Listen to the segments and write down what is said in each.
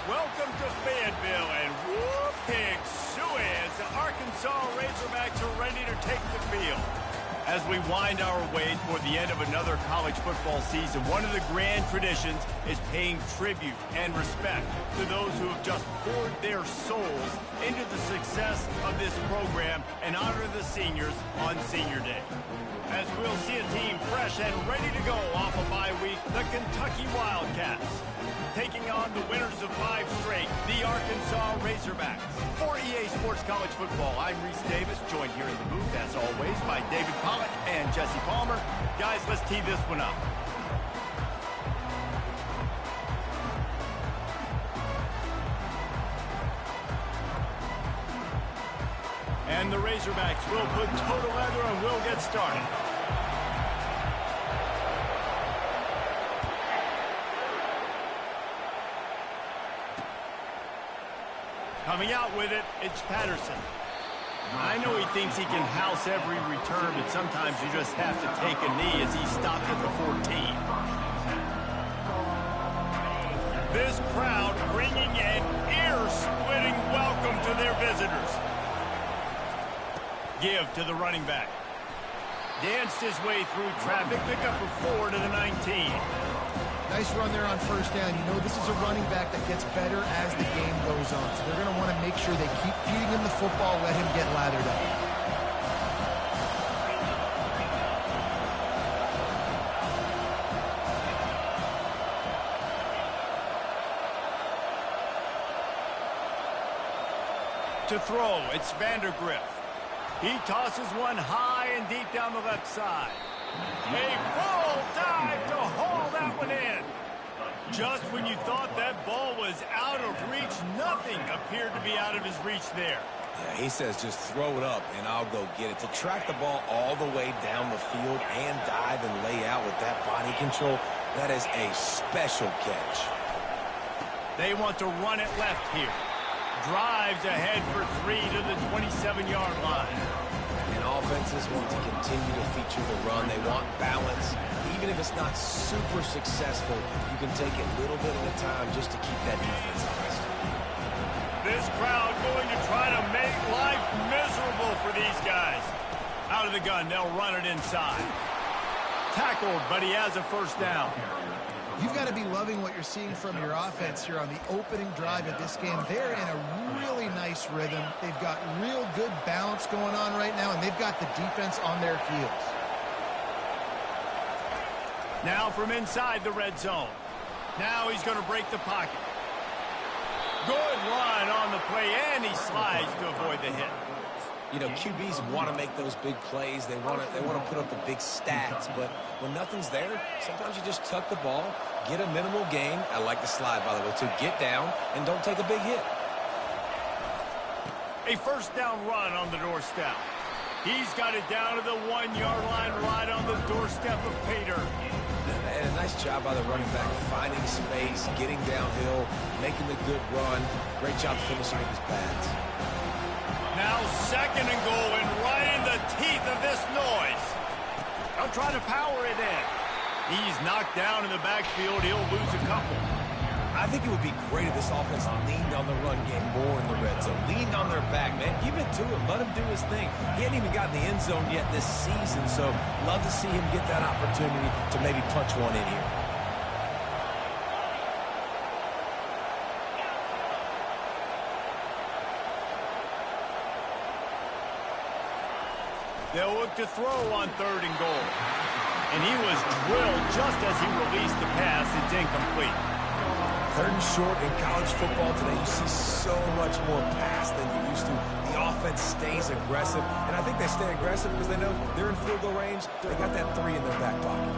Welcome to Fayetteville, and whoop, pig suey as the Arkansas Razorbacks are ready to take the field. As we wind our way toward the end of another college football season, one of the grand traditions is paying tribute and respect to those who have just poured their souls into the success of this program and honor the seniors on Senior Day. As we'll see a team fresh and ready to go off a bye week, the Kentucky Wildcats, taking on the winners of 5 straight, the Arkansas Razorbacks. For EA Sports College Football, I'm Reese Davis, joined here in the booth, as always, by David Pollack and Jesse Palmer. Guys, let's tee this one up. And the Razorbacks will put toe to leather and we'll get started. Coming out with it, it's Patterson. I know he thinks he can house every return, but sometimes you just have to take a knee as he stopped at the 14. This crowd bringing an ear-splitting welcome to their visitors. Give to the running back. Danced his way through traffic, pick up a 4 to the 19. Nice run there on first down. You know this is a running back that gets better as the game goes on. So they're going to want to make sure they keep feeding him the football, let him get lathered up. To throw, it's Vandergriff. He tosses one high and deep down the left side. A full dive to haul that one in. Just when you thought that ball was out of reach, nothing appeared to be out of his reach there. Yeah, he says just throw it up and I'll go get it. To track the ball all the way down the field and dive and lay out with that body control, that is a special catch. They want to run it left here. Drives ahead for 3 to the 27-yard line. And offenses want to continue to feature the run. They want balance. Even if it's not super successful, you can take it little bit at a time just to keep that defense honest. This crowd going to try to make life miserable for these guys. Out of the gun, they'll run it inside. Tackled, but he has a first down. You've got to be loving what you're seeing from your offense here on the opening drive of this game. They're in a really nice rhythm. They've got real good balance going on right now, and they've got the defense on their heels. Now from inside the red zone. Now he's going to break the pocket. Good run on the play, and he slides to avoid the hit. You know, QBs want to make those big plays. They want to put up the big stats. But when nothing's there, sometimes you just tuck the ball, get a minimal gain. I like the slide, by the way, too. Get down and don't take a big hit. A first down run on the doorstep. He's got it down to the 1-yard line right on the doorstep of Pater. And a nice job by the running back, finding space, getting downhill, making the good run. Great job finishing with his pads. Now 2nd and goal, and right in the teeth of this noise. They'll try to power it in. He's knocked down in the backfield. He'll lose a couple. I think it would be great if this offense leaned on the run game more in the red zone. Leaned on their back, man. Give it to him. Let him do his thing. He hadn't even gotten the end zone yet this season, so love to see him get that opportunity to maybe punch one in here. They'll look to throw on 3rd and goal. And he was drilled just as he released the pass. It's incomplete. 3rd and short in college football today, you see so much more pass than you used to. The offense stays aggressive, and I think they stay aggressive because they know they're in field goal range. They got that 3 in their back pocket.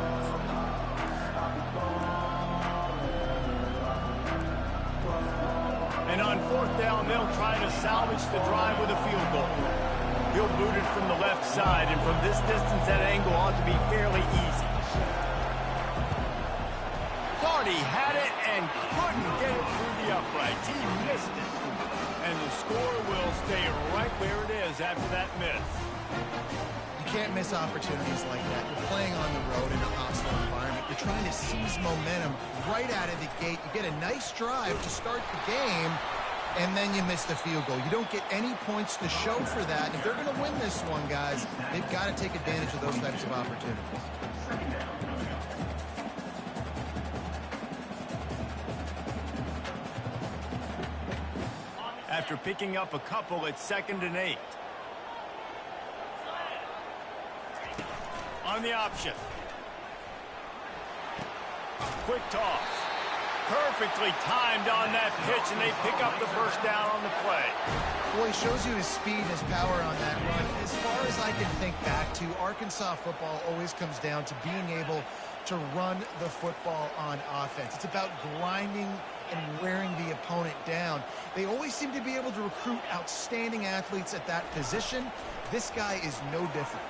And on 4th down, they'll try to salvage the drive with a field goal. He'll boot it from the left side, and from this distance, that angle ought to be fairly easy. Thought he had it and couldn't get it through the uprights. He missed it. And the score will stay right where it is after that miss. You can't miss opportunities like that. You're playing on the road in a hostile environment. You're trying to seize momentum right out of the gate. You get a nice drive to start the game, and then you miss the field goal. You don't get any points to show for that. If they're going to win this one, guys, they've got to take advantage of those types of opportunities. After picking up a couple, it's 2nd and 8. On the option. Quick toss. Perfectly timed on that pitch, and they pick up the first down on the play. Boy, he shows you his speed and his power on that run. As far as I can think back to, Arkansas football always comes down to being able to run the football on offense. It's about grinding and wearing the opponent down. They always seem to be able to recruit outstanding athletes at that position. This guy is no different.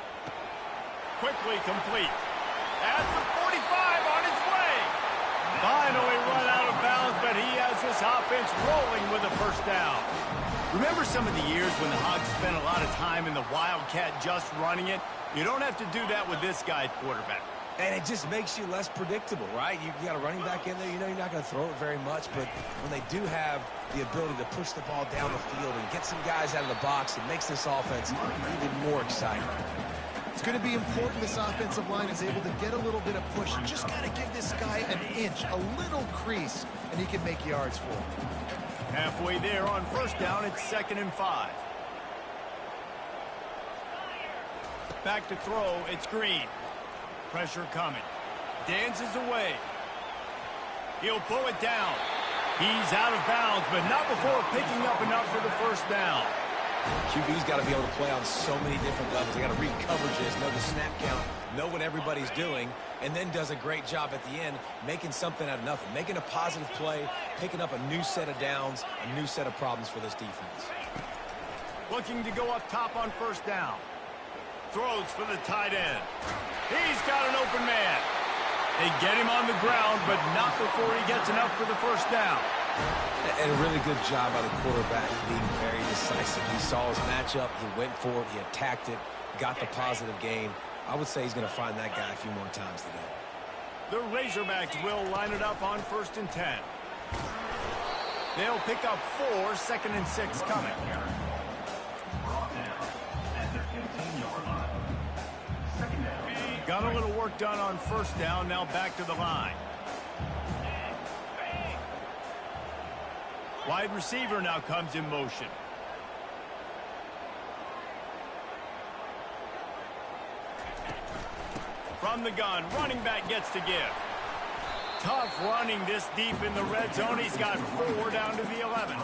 Quickly complete. At the 45 on his way. Finally run out of bounds, but he has this offense rolling with a first down. Remember some of the years when the Hogs spent a lot of time in the Wildcat just running it? You don't have to do that with this guy at quarterback. And it just makes you less predictable, right? You got a running back in there. You know you're not going to throw it very much, but when they do have the ability to push the ball down the field and get some guys out of the box, it makes this offense even more exciting. It's going to be important this offensive line is able to get a little bit of push. Just got to give this guy an inch, a little crease, and he can make yards for him. Halfway there on first down, it's 2nd and 5. Back to throw, it's Green. Pressure coming. Dances away. He'll pull it down. He's out of bounds, but not before picking up enough for the first down. QB's got to be able to play on so many different levels. They got to read coverages, know the snap count, know what everybody's doing, and then does a great job at the end making something out of nothing, making a positive play, picking up a new set of downs, a new set of problems for this defense. Looking to go up top on first down. Throws for the tight end. He's got an open man. They get him on the ground, but not before he gets enough for the first down. And a really good job by the quarterback being very decisive. He saw his matchup, he went for it, he attacked it, got the positive gain. I would say he's going to find that guy a few more times today. The Razorbacks will line it up on 1st and 10. They'll pick up 4, 2nd and 6 coming. Got a little work done on first down, now back to the line. Wide receiver now comes in motion. From the gun, running back gets to give. Tough running this deep in the red zone. He's got 4 down to the 11.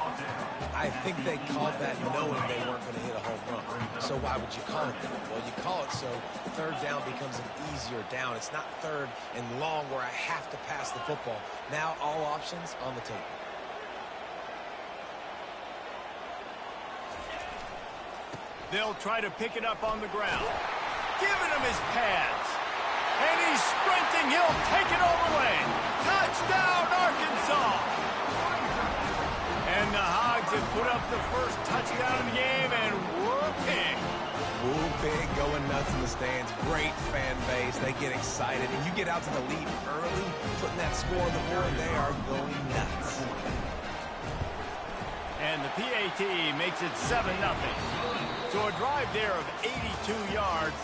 I think they called that knowing they weren't going to hit a home run. So why would you call it that? Well, you call it so 3rd down becomes an easier down. It's not 3rd and long where I have to pass the football. Now all options on the table. They'll try to pick it up on the ground. Giving him his pads. And he's sprinting. He'll take it all the way. Touchdown, Arkansas. And the Hogs have put up the first touchdown of the game, and whooping. Woo big, going nuts in the stands. Great fan base. They get excited. And you get out to the lead early, putting that score on the board, they are going nuts. And the PAT makes it 7-0. So a drive there of 82 yards,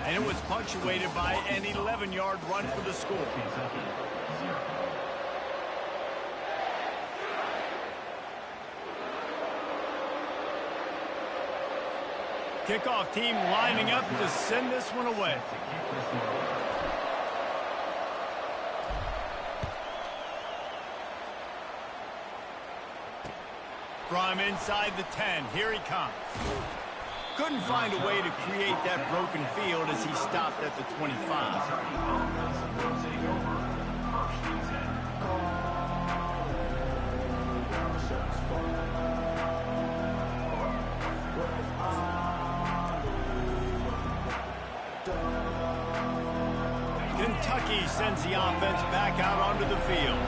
and it was punctuated by an 11-yard run for the score. Kickoff team lining up to send this one away. From inside the 10, here he comes. Couldn't find a way to create that broken field as he stopped at the 25. Kentucky sends the offense back out onto the field.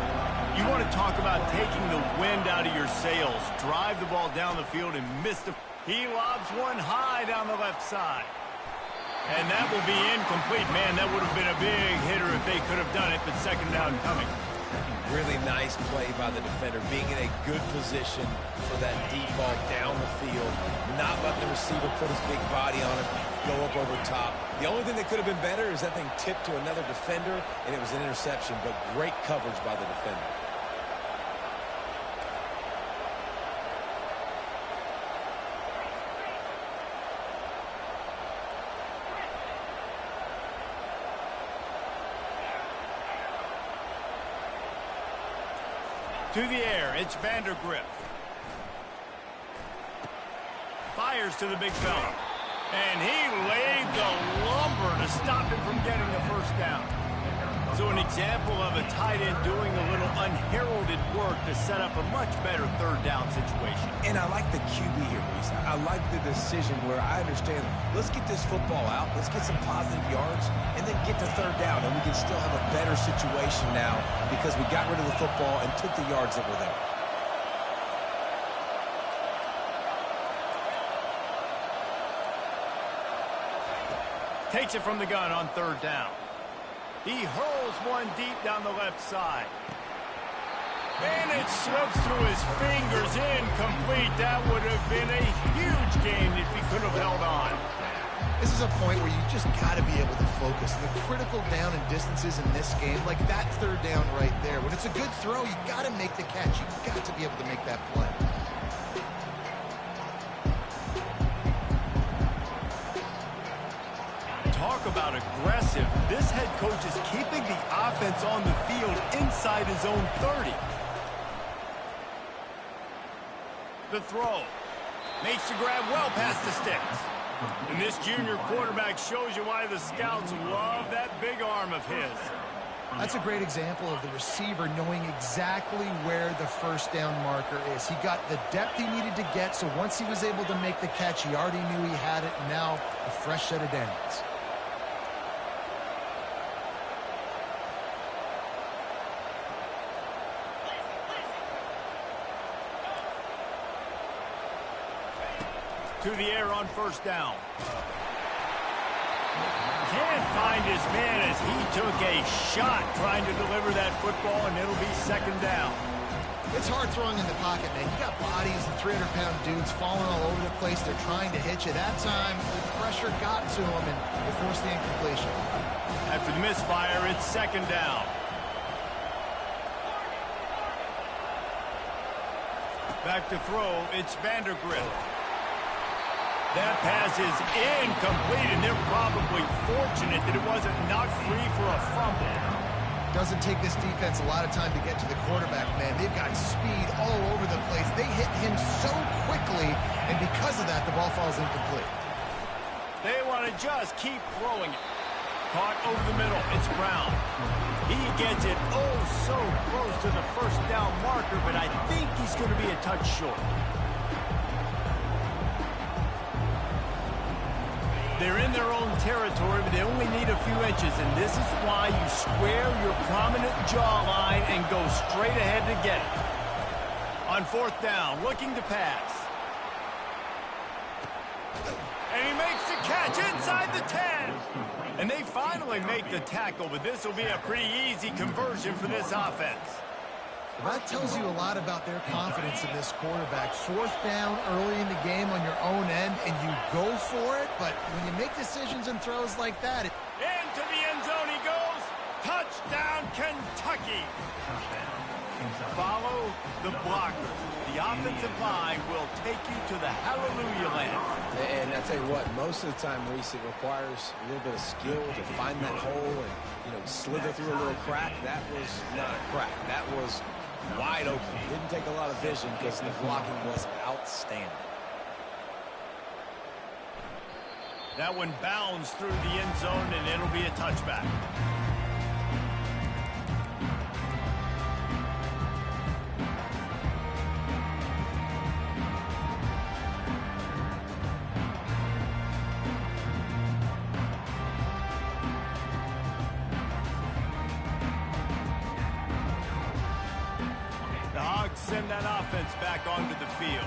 You want to talk about taking the wind out of your sails. Drive the ball down the field and miss the... He lobs one high down the left side. And that will be incomplete. Man, that would have been a big hitter if they could have done it, but second down coming. Really nice play by the defender, being in a good position for that deep ball down the field, not letting the receiver put his big body on it, go up over top. The only thing that could have been better is that thing tipped to another defender, and it was an interception, but great coverage by the defender. To the air, it's Vandergrift. Fires to the big fella. And he laid the lumber to stop him from getting the first down. So an example of a tight end doing a little unheralded work to set up a much better third down situation. And I like the QB here, Reese. I like the decision where I understand, let's get this football out, let's get some positive yards, and then get to third down, and we can still have a better situation now because we got rid of the football and took the yards that were there. Takes it from the gun on third down. He hurls one deep down the left side. And it slips through his fingers, incomplete. That would have been a huge gain if he could have held on. This is a point where you just got to be able to focus. The critical down and distances in this game, like that third down right there. When it's a good throw, you got to make the catch. You got to be able to make that play. Talk about aggressive. This head coach is keeping the offense on the field inside his own 30. The throw. Makes the grab well past the sticks. And this junior quarterback shows you why the scouts love that big arm of his. That's a great example of the receiver knowing exactly where the first down marker is. He got the depth he needed to get, so once he was able to make the catch, he already knew he had it, and now a fresh set of downs. To the air on first down. Can't find his man as he took a shot trying to deliver that football, and it'll be second down. It's hard throwing in the pocket, man. You got bodies and 300-pound dudes falling all over the place. They're trying to hit you. That time, the pressure got to him, and they forced the incompletion. After the misfire, it's second down. Back to throw, it's Vandergrift. That pass is incomplete, and they're probably fortunate that it wasn't knocked free for a fumble. Doesn't take this defense a lot of time to get to the quarterback, man. They've got speed all over the place. They hit him so quickly, and because of that, the ball falls incomplete. They want to just keep throwing it. Caught over the middle. It's Brown. He gets it oh so close to the first down marker, but I think he's going to be a touch short. They're in their own territory, but they only need a few inches, and this is why you square your prominent jawline and go straight ahead to get it. On fourth down, looking to pass. And he makes the catch inside the 10. And they finally make the tackle, but this will be a pretty easy conversion for this offense. That tells you a lot about their confidence in this quarterback. Fourth down early in the game on your own end, and you go for it, but when you make decisions and throws like that... Into the end zone he goes. Touchdown, Kentucky. Follow the blockers. The offensive line will take you to the hallelujah land. And I tell you what, most of the time, Reese, it requires a little bit of skill to find that hole and, slither through a little crack. That was not a crack. That was wide open. Didn't take a lot of vision because the blocking was outstanding. That one bounds through the end zone, and it'll be a touchback. Send that offense back onto the field.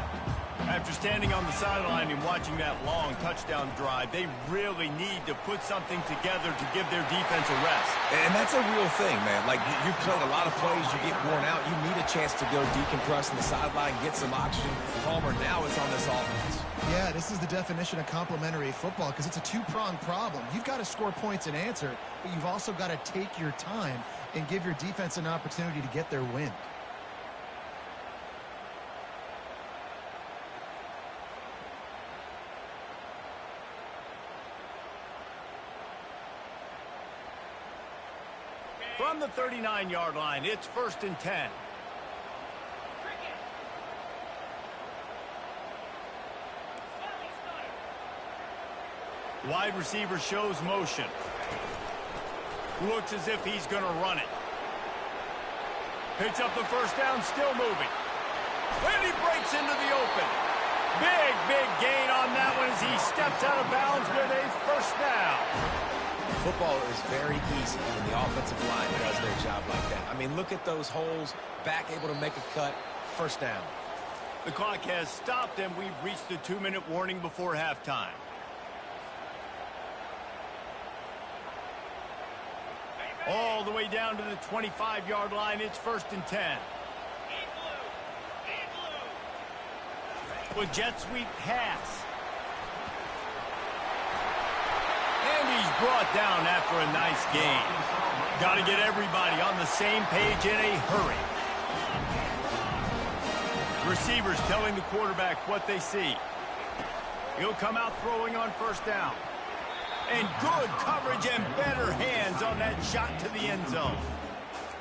After standing on the sideline and watching that long touchdown drive, they really need to put something together to give their defense a rest. And that's a real thing, man. Like, you played a lot of plays, you get worn out, you need a chance to go decompress on the sideline, get some oxygen. Palmer, now it's on this offense. Yeah, this is the definition of complementary football because it's a two-pronged problem. You've got to score points and answer, but you've also got to take your time and give your defense an opportunity to get their wind. From the 39-yard line, it's 1st and 10. Wide receiver shows motion. Looks as if he's going to run it. Picks up the first down, still moving. And he breaks into the open. Big gain on that one as he steps out of bounds with a first down. Football is very easy when the offensive line does their job like that. I mean, look at those holes. Back able to make a cut. First down. The clock has stopped, and we've reached the 2-minute warning before halftime. All the way down to the 25-yard line. It's 1st and 10. With jet sweep pass. And he's brought down after a nice gain. Got to get everybody on the same page in a hurry. Receivers telling the quarterback what they see. He'll come out throwing on first down. And good coverage and better hands on that shot to the end zone.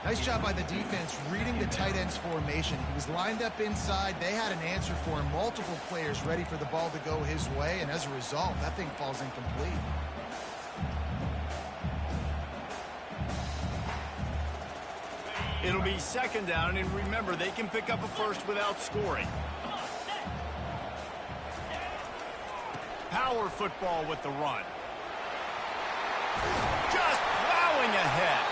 Nice job by the defense reading the tight end's formation. He was lined up inside. They had an answer for him. Multiple players ready for the ball to go his way. And as a result, that thing falls incomplete. It'll be 2nd down, and remember, they can pick up a first without scoring. Power football with the run. Just plowing ahead.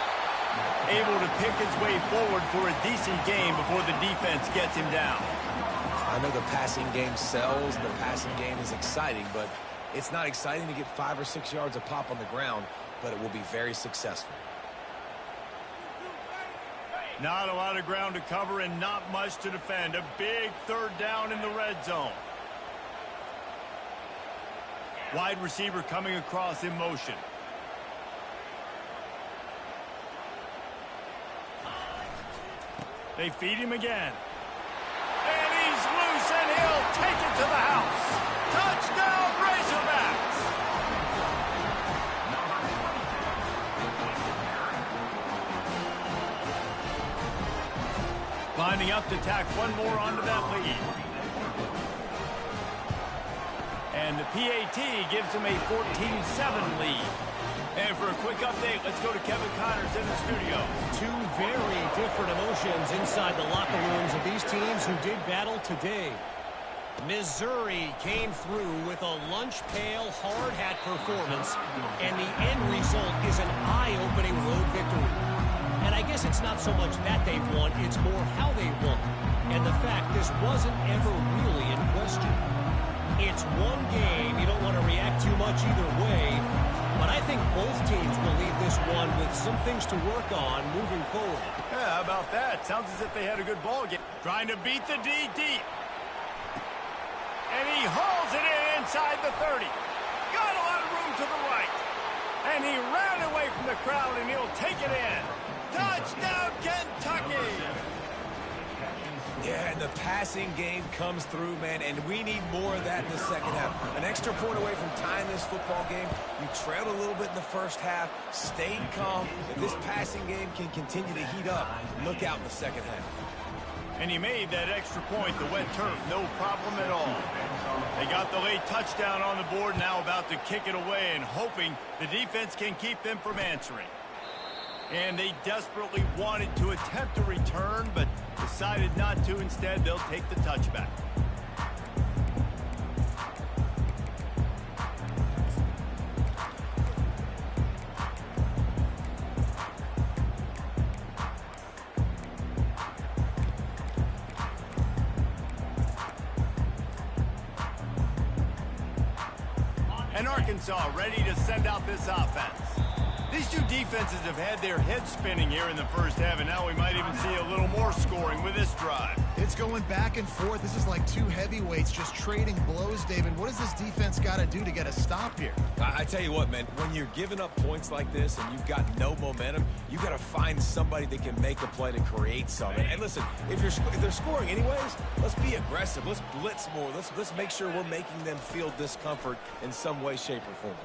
Able to pick his way forward for a decent game before the defense gets him down. I know the passing game sells, the passing game is exciting, but it's not exciting to get 5 or 6 yards a pop on the ground, but it will be very successful. Not a lot of ground to cover and not much to defend. A big 3rd down in the red zone. Wide receiver coming across in motion. They feed him again. And he's loose, and he'll take it to the house. Touchdown, Razorbacks! Lining up to tack one more onto that lead. And the PAT gives him a 14-7 lead. And for a quick update, let's go to Kevin Connors in the studio. Two very different emotions inside the locker rooms of these teams who did battle today. Missouri came through with a lunch pail hard hat performance, and the end result is an eye-opening road victory. And I guess it's not so much that they've won, it's more how they won. And the fact this wasn't ever really in question. It's one game, you don't want to react too much either way, but I think both teams will leave this one with some things to work on moving forward. Yeah, how about that? Sounds as if they had a good ball game. Trying to beat the D deep. And he hauls it in inside the 30. Got a lot of room to the right. And he ran away from the crowd, and he'll take it in. Touchdown, Kentucky! Yeah, and the passing game comes through, man, and we need more of that in the second half. An extra point away from tying this football game. You trailed a little bit in the first half, stayed calm. If this passing game can continue to heat up, look out in the second half. And he made that extra point, the wet turf, no problem at all. They got the late touchdown on the board, now about to kick it away and hoping the defense can keep them from answering. And they desperately wanted to attempt a return, but decided not to. Instead, they'll take the touchback. And Arkansas ready to send out this offense. These two defenses have had their heads spinning here in the first half, and now we might even see a little more scoring with this drive. It's going back and forth. This is like two heavyweights just trading blows, David. What does this defense got to do to get a stop here? I tell you what, man, when you're giving up points like this and you've got no momentum, you got to find somebody that can make a play to create something. And listen, if they're scoring anyways, let's be aggressive. Let's blitz more. Let's make sure we're making them feel discomfort in some way, shape, or form.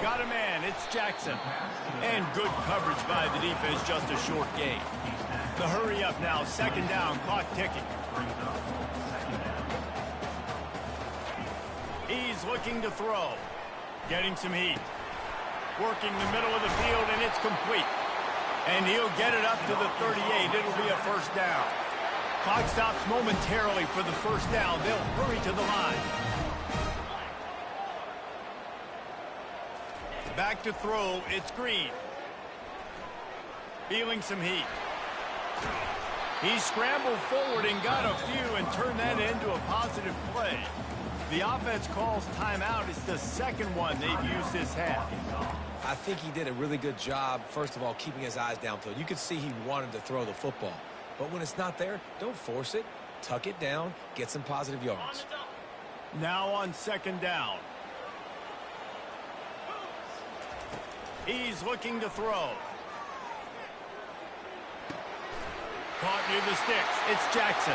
Got a man, it's Jackson. And good coverage by the defense, just a short gain. The hurry up now, second down, clock ticking. He's looking to throw. Getting some heat. Working the middle of the field, and it's complete. And he'll get it up to the 38. It'll be a first down. Clock stops momentarily for the first down. They'll hurry to the line. Back to throw, it's Green. Feeling some heat. He scrambled forward and got a few and turned that into a positive play. The offense calls timeout. It's the second one they've used this half. I think he did a really good job, first of all, keeping his eyes downfield. You could see he wanted to throw the football. But when it's not there, don't force it. Tuck it down, get some positive yards. Now on second down. He's looking to throw. Caught near the sticks. It's Jackson.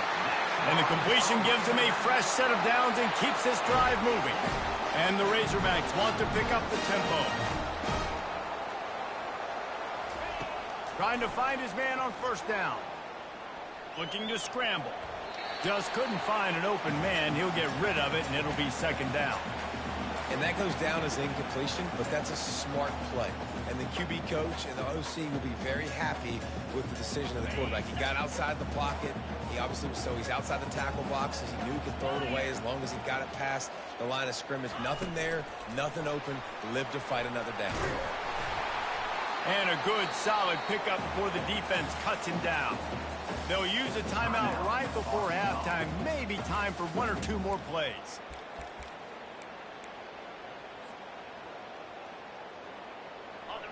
And the completion gives him a fresh set of downs and keeps this drive moving. And the Razorbacks want to pick up the tempo. Trying to find his man on first down. Looking to scramble. Just couldn't find an open man. He'll get rid of it, and it'll be second down. And that goes down as incompletion, but that's a smart play. And the QB coach and the OC will be very happy with the decision of the quarterback. He got outside the pocket. He obviously was, so he's outside the tackle boxes. He knew he could throw it away as long as he got it past the line of scrimmage. Nothing there, nothing open. Live to fight another down. And a good, solid pickup before the defense cuts him down. They'll use a timeout right before halftime. Maybe time for one or two more plays.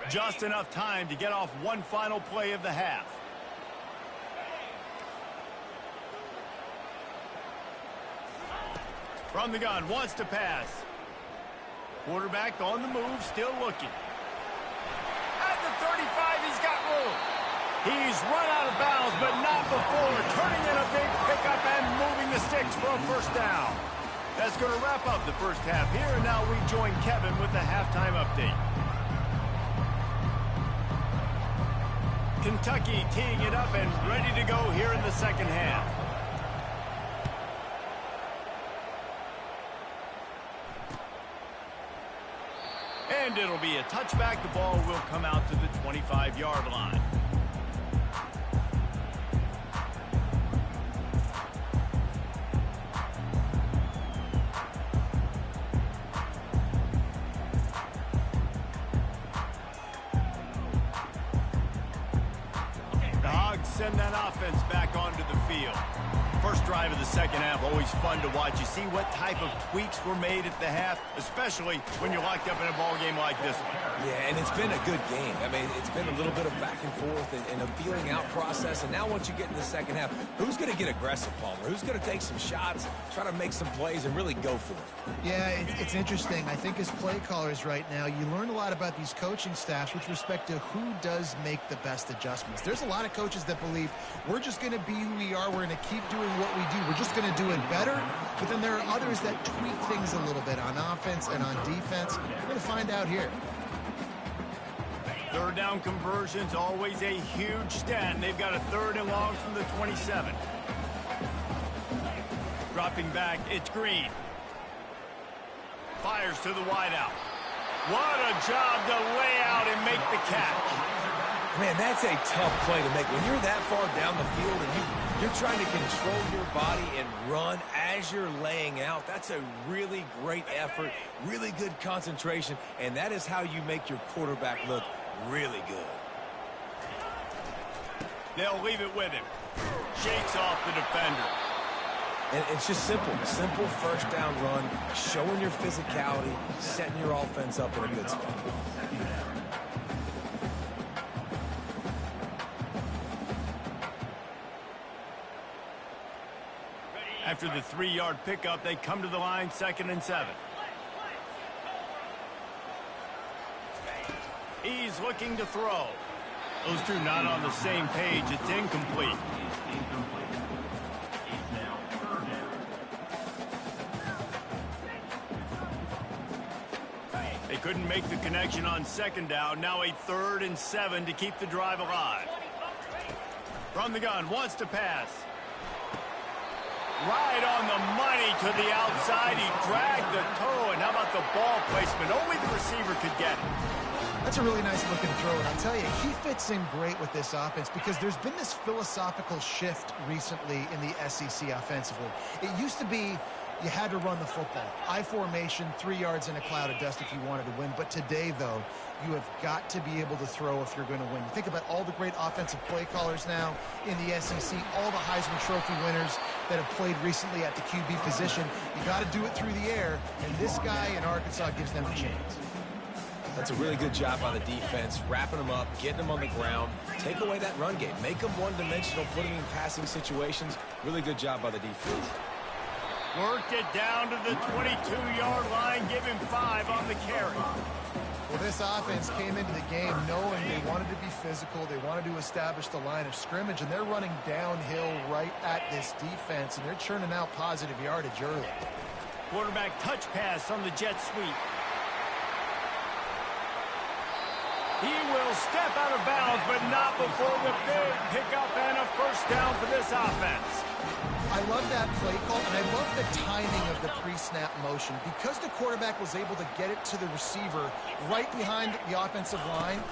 Just enough time to get off one final play of the half. From the gun, wants to pass. Quarterback on the move, still looking. At the 35, he's got room. He's run out of bounds, but not before turning in a big pickup and moving the sticks for a first down. That's going to wrap up the first half here, and now we join Kevin with the halftime update. Kentucky teeing it up and ready to go here in the second half. And it'll be a touchback. The ball will come out to the 25-yard line. Send that offense back onto the field. First drive of the second half, always fun to watch. You see what type of tweaks were made at the half, especially when you're locked up in a ball game like this one. Yeah, and it's been a good game. I mean, it's been a little bit of back and forth and a feeling out process. And now once you get in the second half, who's going to get aggressive, Palmer? Who's going to take some shots, try to make some plays, and really go for it? Yeah, it's interesting. I think as play callers right now, you learn a lot about these coaching staffs with respect to who does make the best adjustments. There's a lot of coaches that believe we're just going to be who we are. We're going to keep doing what we do. We're just going to do it better. But then there are others that tweak things a little bit on offense and on defense. We're going to find out here. Third down conversions, always a huge stat. And they've got a third and long from the 27. Dropping back, it's Green. Fires to the wideout. What a job to lay out and make the catch. Man, that's a tough play to make. When you're that far down the field and you're trying to control your body and run as you're laying out, that's a really great effort, really good concentration, and that is how you make your quarterback look really good. They'll leave it with him. Shakes off the defender. And it's just simple. Simple first down run, showing your physicality, setting your offense up in a good spot. After the 3-yard pickup, they come to the line, 2nd and 7. He's looking to throw. Those two not on the same page. It's incomplete. They couldn't make the connection on 2nd down. Now a 3rd and 7 to keep the drive alive. From the gun, wants to pass. Right on the money to the outside. He dragged the toe, and how about the ball placement? Only the receiver could get it. That's a really nice looking throw, and I'll tell you, he fits in great with this offense because there's been this philosophical shift recently in the SEC offensively. It used to be you had to run the football. I formation, 3 yards in a cloud of dust if you wanted to win. But today, though, you have got to be able to throw if you're going to win. You think about all the great offensive play callers now in the SEC, all the Heisman Trophy winners that have played recently at the QB position. You got to do it through the air, and this guy in Arkansas gives them a chance. That's a really good job by the defense, wrapping them up, getting them on the ground, take away that run game, make them one-dimensional, put them in passing situations. Really good job by the defense. Worked it down to the 22-yard line, give him 5 on the carry. Well, this offense came into the game knowing they wanted to be physical, they wanted to establish the line of scrimmage, and they're running downhill right at this defense, and they're churning out positive yardage early. Quarterback touch pass on the jet sweep. He will step out of bounds, but not before the big pickup and a first down for this offense. I love that play call, and I love the timing of the pre-snap motion. Because the quarterback was able to get it to the receiver right behind the offensive line,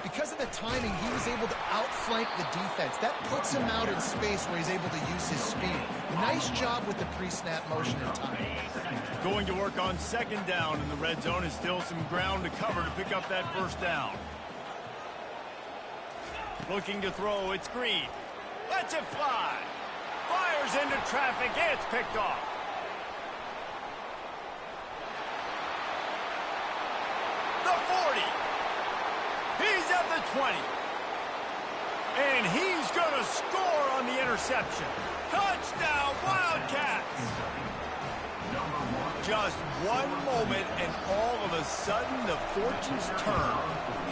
because of the timing, he was able to outflank the defense. That puts him out in space where he's able to use his speed. Nice job with the pre-snap motion and timing. Going to work on 2nd down in the red zone, is still some ground to cover to pick up that first down. Looking to throw, it's Green. Lets it fly. Fires into traffic, it's picked off. The 40. He's at the 20. And he's going to score on the interception. Touchdown, Wildcats. Just one moment, and all of a sudden, the fortunes turn.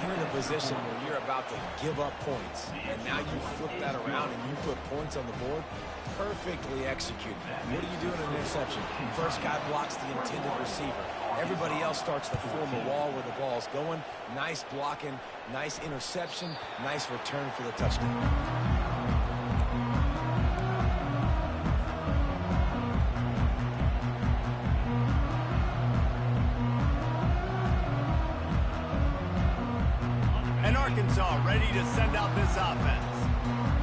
You're in a position where you're about to give up points, and now you flip that around and you put points on the board. Perfectly executed. What do you do in an interception? First guy blocks the intended receiver. Everybody else starts to form a wall where the ball's going. Nice blocking, nice interception, nice return for the touchdown. Arkansas ready to send out this offense.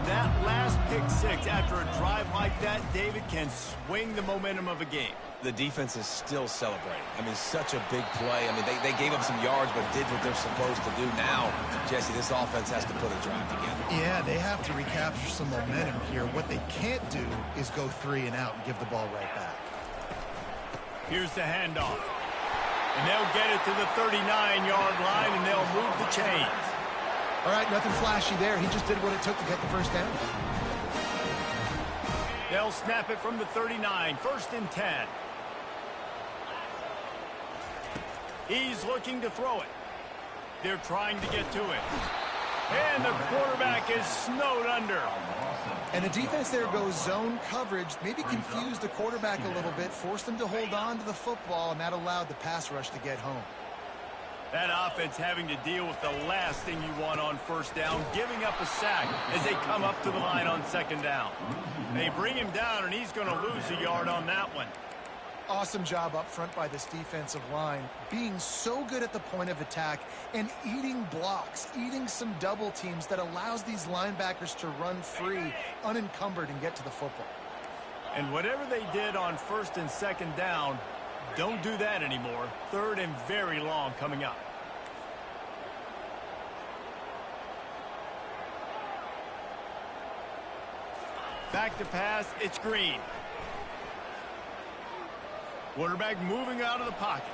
That last pick 6 after a drive like that, David, can swing the momentum of a game. The defense is still celebrating. I mean, such a big play. I mean, they gave up some yards but did what they're supposed to do. Now, Jesse, this offense has to put a drive together. Yeah, they have to recapture some momentum here. What they can't do is go 3 and out and give the ball right back. Here's the handoff. And they'll get it to the 39-yard line, and they'll move the chains. All right, nothing flashy there. He just did what it took to get the first down. They'll snap it from the 39, 1st and 10. He's looking to throw it. They're trying to get to it. And the quarterback is snowed under. And the defense there goes zone coverage, maybe confused the quarterback a little bit, forced him to hold on to the football, and that allowed the pass rush to get home. That offense having to deal with the last thing you want on first down, giving up a sack as they come up to the line on 2nd down. They bring him down, and he's going to lose a yard on that one. Awesome job up front by this defensive line, being so good at the point of attack and eating blocks, eating some double teams that allows these linebackers to run free, unencumbered, and get to the football. And whatever they did on 1st and 2nd down, don't do that anymore. 3rd and very long coming up. Back to pass, it's Green. Quarterback moving out of the pocket.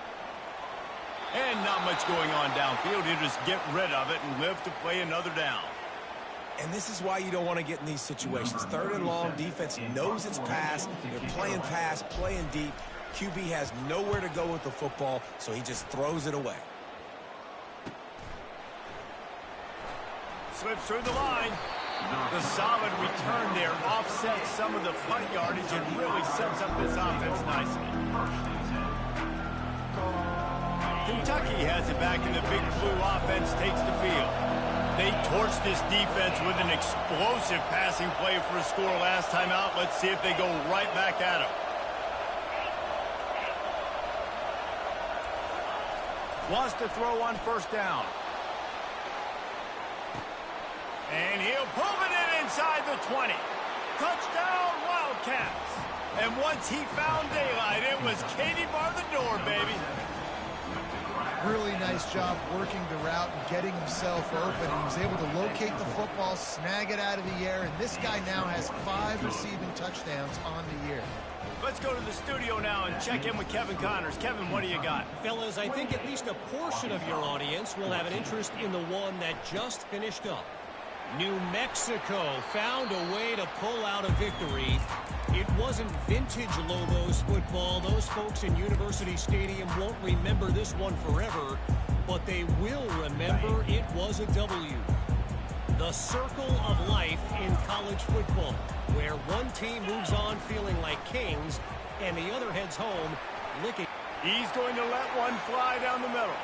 And not much going on downfield. He'll just get rid of it and live to play another down. And this is why you don't want to get in these situations. 3rd and long, defense knows it's pass. They're playing pass, playing deep. QB has nowhere to go with the football, so he just throws it away. Slips through the line. The solid return there offsets some of the punt yardage and really sets up this offense nicely. Kentucky has it back, and the Big Blue offense takes the field. They torched this defense with an explosive passing play for a score last time out. Let's see if they go right back at him. Wants to throw on 1st down. And he'll pull it in inside the 20. Touchdown, Wildcats. And once he found daylight, it was Katie bar the door, baby. Really nice job working the route and getting himself open. He was able to locate the football, snag it out of the air, and this guy now has 5 receiving touchdowns on the year. Let's go to the studio now and check in with Kevin Connors. Kevin, what do you got? Fellas, I think at least a portion of your audience will have an interest in the one that just finished up. New Mexico found a way to pull out a victory. It wasn't vintage Lobos football. Those folks in University Stadium won't remember this one forever, but they will remember it was a W. The circle of life in college football, where one team moves on feeling like kings and the other heads home licking. He's going to let one fly down the middle.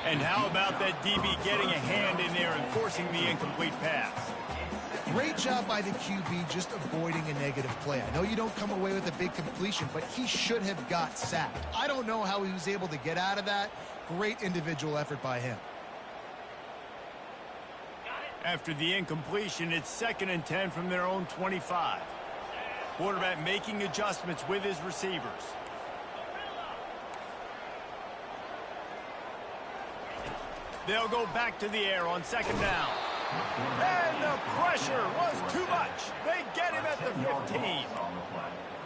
And how about that DB getting a hand in there and forcing the incomplete pass? Great job by the QB just avoiding a negative play. I know you don't come away with a big completion, but he should have got sacked. I don't know how he was able to get out of that. Great individual effort by him. After the incompletion, it's 2nd and 10 from their own 25. Quarterback making adjustments with his receivers. They'll go back to the air on 2nd down. And the pressure was too much. They get him at the 15.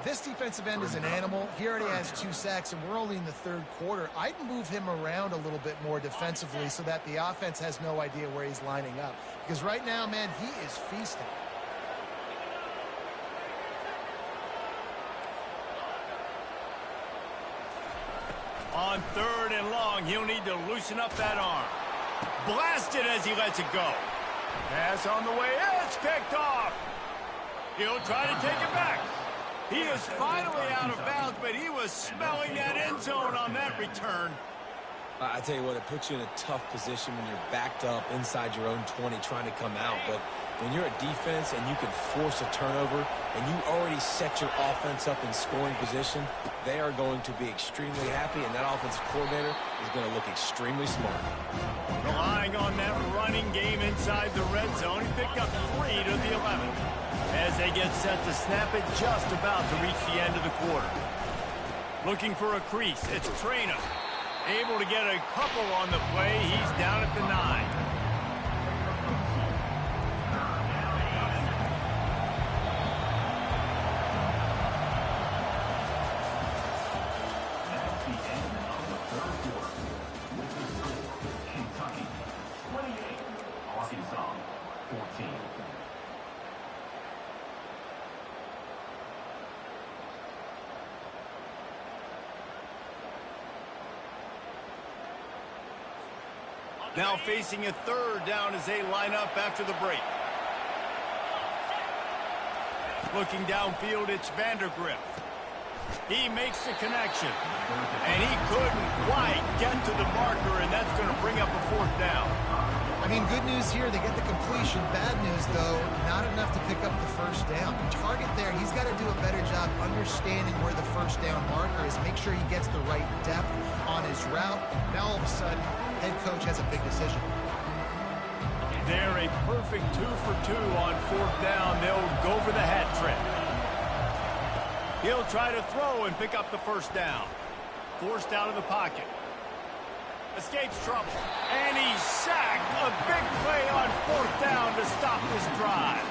This defensive end is an animal. He already has 2 sacks, and we're only in the 3rd quarter. I'd move him around a little bit more defensively so that the offense has no idea where he's lining up. Because right now, man, he is feasting. On 3rd and long, he'll need to loosen up that arm. Blasted as he lets it go. Pass on the way. It's picked off. He'll try to take it back. He is finally out of bounds, but he was smelling that end zone on that return. I tell you what, it puts you in a tough position when you're backed up inside your own 20 trying to come out. But when you're a defense and you can force a turnover and you already set your offense up in scoring position, they are going to be extremely happy, and that offensive coordinator is going to look extremely smart. Relying on that running game inside the red zone, he picked up 3 to the 11. As they get set to snap it, just about to reach the end of the quarter. Looking for a crease, it's Traina. Able to get a couple on the play. He's down at the 9. Now facing a 3rd down as they line up after the break. Looking downfield, it's Vandergrift. He makes the connection. And he couldn't quite get to the marker, and that's going to bring up a 4th down. I mean, good news here, they get the completion. Bad news, though, not enough to pick up the 1st down. The target there, he's got to do a better job understanding where the 1st down marker is, make sure he gets the right depth on his route. Now, all of a sudden, head coach has a big decision. They're a perfect 2 for 2 on 4th down. They'll go for the hat trick. He'll try to throw and pick up the 1st down. Forced out of the pocket. Escapes trouble. And he's sacked. A big play on 4th down to stop this drive.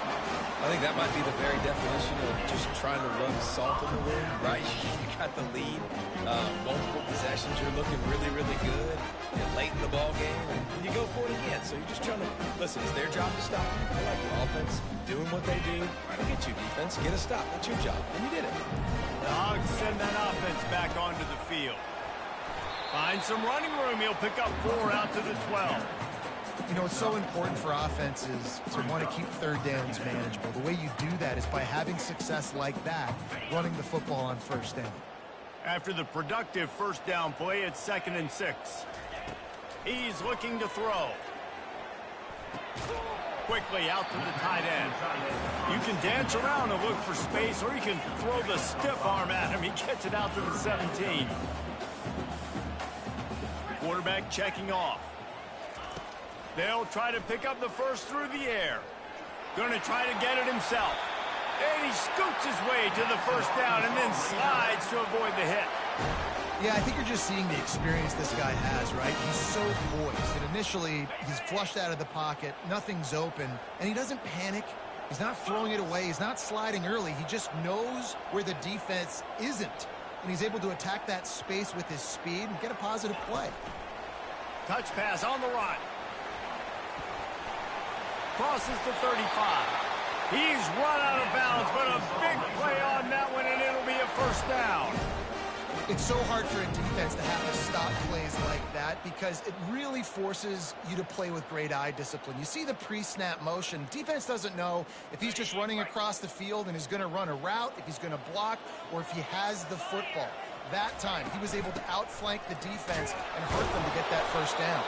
I think that might be the very definition of just trying to rub salt in the wound, right? You got the lead, multiple possessions, you're looking really, really good. You're late in the ball game, and you go for it again. So you're just trying to, listen, it's their job to stop you. I like the offense doing what they do. Forget you, defense. Get a stop. That's your job, and you did it. The Hogs send that offense back onto the field. Find some running room. He'll pick up 4 out to the 12. You know, it's so important for offenses to want to keep third downs manageable. The way you do that is by having success like that, running the football on first down. After the productive first down play, it's 2nd and 6. He's looking to throw. Quickly out to the tight end. You can dance around and look for space, or you can throw the stiff arm at him. He gets it out to the 17. Quarterback checking off. They'll try to pick up the first through the air. Going to try to get it himself. And he scoots his way to the first down and then slides to avoid the hit. Yeah, I think you're just seeing the experience this guy has, right? He's so poised. And initially, he's flushed out of the pocket. Nothing's open. And he doesn't panic. He's not throwing it away. He's not sliding early. He just knows where the defense isn't. And he's able to attack that space with his speed and get a positive play. Touch pass on the run. Crosses the 35. He's run out of bounds, but a big play on that one, and it'll be a first down. It's so hard for a defense to have to stop plays like that because it really forces you to play with great eye discipline. You see the pre-snap motion. Defense doesn't know if he's just running across the field and is going to run a route, if he's going to block, or if he has the football. That time, he was able to outflank the defense and hurt them to get that first down.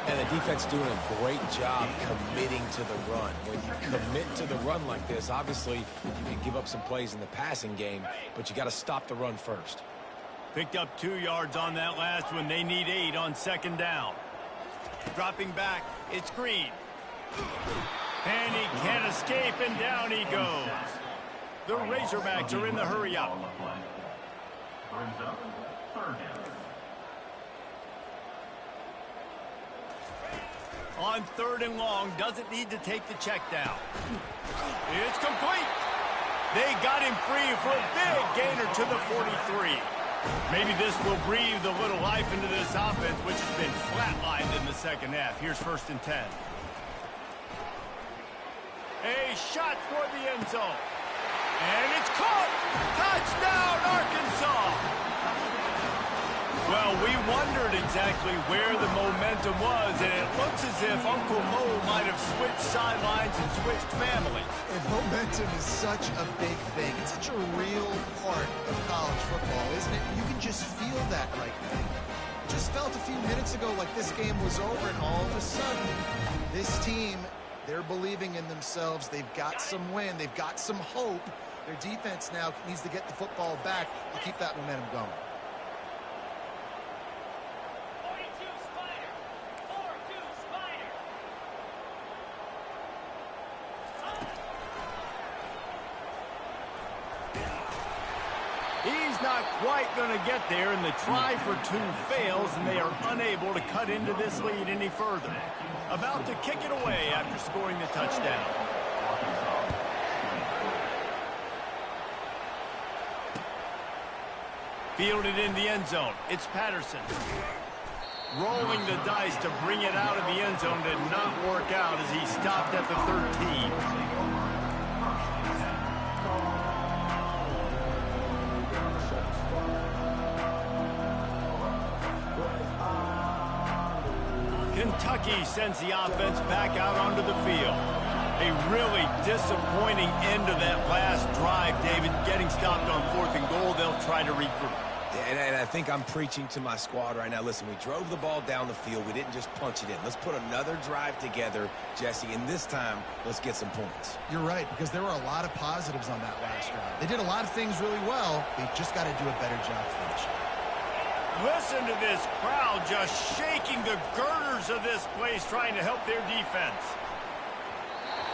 And the defense doing a great job committing to the run. When you commit to the run like this, obviously you can give up some plays in the passing game, but you got to stop the run first. Picked up 2 yards on that last one. They need 8 on 2nd down. Dropping back, it's Green. And he can't escape, and down he goes. The Razorbacks are in the hurry-up. On 3rd and long, doesn't need to take the check down. It's complete. They got him free for a big gainer to the 43. Maybe this will breathe a little life into this offense, which has been flatlined in the second half. Here's 1st and 10. A shot for the end zone. And it's caught. Touchdown, Arkansas. Well, we wondered exactly where the momentum was, and it looks as if Uncle Mo might have switched sidelines and switched families. And momentum is such a big thing. It's such a real part of college football, isn't it? You can just feel that right now. It just felt a few minutes ago like this game was over, and all of a sudden, this team, they're believing in themselves. They've got some wind. They've got some hope. Their defense now needs to get the football back to keep that momentum going. He's not quite going to get there, and the try for 2 fails, and they are unable to cut into this lead any further. About to kick it away after scoring the touchdown. Fielded in the end zone. It's Patterson. Rolling the dice to bring it out of the end zone did not work out as he stopped at the 13. Kentucky sends the offense back out onto the field. A really disappointing end to that last drive, David. Getting stopped on 4th and goal, they'll try to regroup. And I think I'm preaching to my squad right now. Listen, we drove the ball down the field. We didn't just punch it in. Let's put another drive together, Jesse, and this time, let's get some points. You're right, because there were a lot of positives on that last drive. They did a lot of things really well. They've just got to do a better job finishing. Listen to this crowd just shaking the girders of this place, trying to help their defense.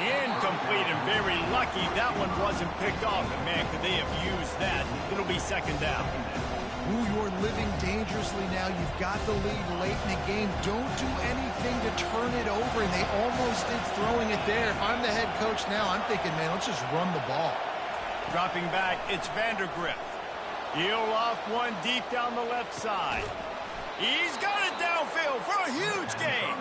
Incomplete, and very lucky that one wasn't picked off. And man, could they have used that. It'll be 2nd down. Ooh, you're living dangerously now. You've got the lead late in the game. Don't do anything to turn it over, and they almost did throwing it there. If I'm the head coach now, I'm thinking, man, let's just run the ball. Dropping back, it's Vandergrift. He'll off one deep down the left side. He's got it downfield for a huge gain.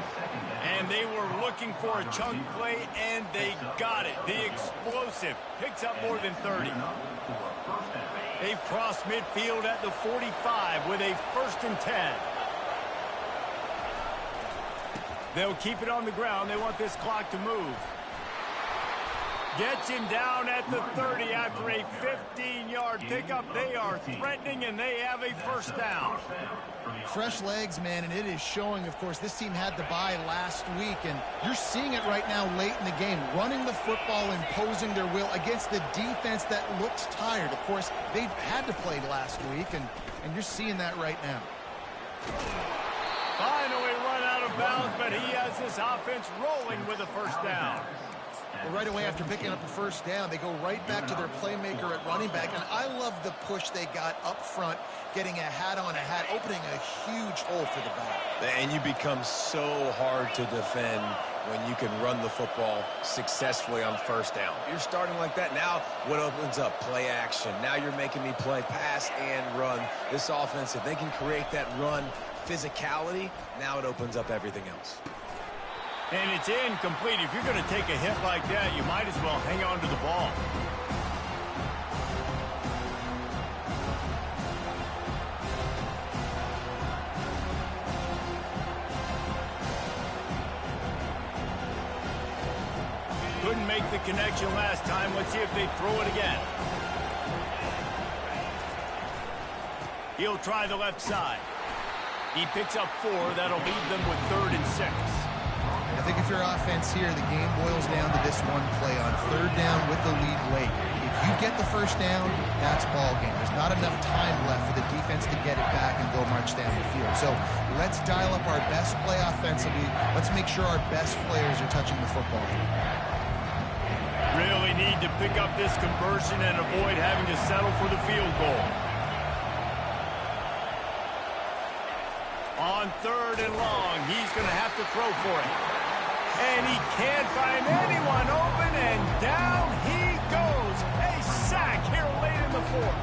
And they were looking for a chunk play, and they got it. The explosive picks up more than 30. They've crossed midfield at the 45 with a 1st and 10. They'll keep it on the ground. They want this clock to move. Gets him down at the 30 after a 15-yard pickup. They are threatening, and they have a 1st down. Fresh legs, man, and it is showing, of course. This team had the bye last week, and you're seeing it right now late in the game. Running the football, imposing their will against the defense that looks tired. Of course, they had to play last week, and you're seeing that right now. Finally run out of bounds, but he has this offense rolling with a 1st down. Well, right away after picking up a 1st down, they go right back to their playmaker at running back. And I love the push they got up front, getting a hat on a hat, opening a huge hole for the back. And you become so hard to defend when you can run the football successfully on 1st down. You're starting like that. Now what opens up? Play action. Now you're making me play pass and run. This offense, if they can create that run physicality, now it opens up everything else. And it's incomplete. If you're going to take a hit like that, you might as well hang on to the ball. Couldn't make the connection last time. Let's see if they throw it again. He'll try the left side. He picks up 4. That'll leave them with 3rd and 6. I think if you're offense here, the game boils down to this one play on 3rd down with the lead late. If you get the 1st down, that's ball game. There's not enough time left for the defense to get it back and go march down the field. So let's dial up our best play offensively. Let's make sure our best players are touching the football. Really need to pick up this conversion and avoid having to settle for the field goal. On 3rd and long, he's going to have to throw for it. And he can't find anyone open, and down he goes. A sack here late in the 4th.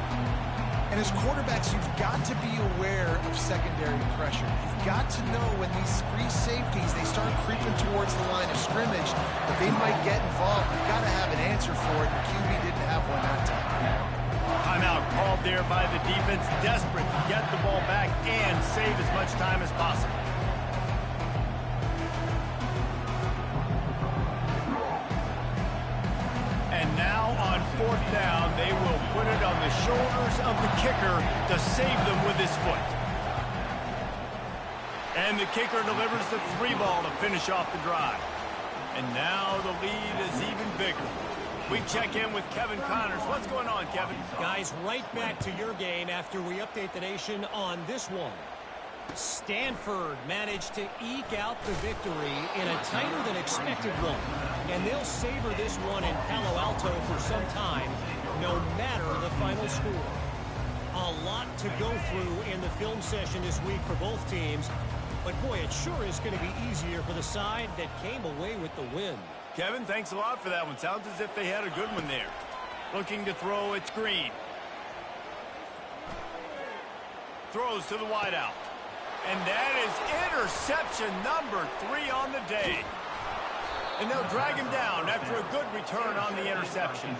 And as quarterbacks, you've got to be aware of secondary pressure. You've got to know when these free safeties, they start creeping towards the line of scrimmage, that they might get involved. You've got to have an answer for it, and QB didn't have one that time. Timeout called there by the defense, desperate to get the ball back and save as much time as possible. And now on 4th down, they will put it on the shoulders of the kicker to save them with his foot. And the kicker delivers the 3 ball to finish off the drive. And now the lead is even bigger. We check in with Kevin Connors. What's going on, Kevin? Guys, right back to your game after we update the nation on this one. Stanford managed to eke out the victory in a tighter than expected one. And they'll savor this one in Palo Alto for some time, no matter the final score. A lot to go through in the film session this week for both teams. But boy, it sure is going to be easier for the side that came away with the win. Kevin, thanks a lot for that one. Sounds as if they had a good one there. Looking to throw, it's Green. Throws to the wideout. And that is interception number 3 on the day. And they'll drag him down after a good return on the interception.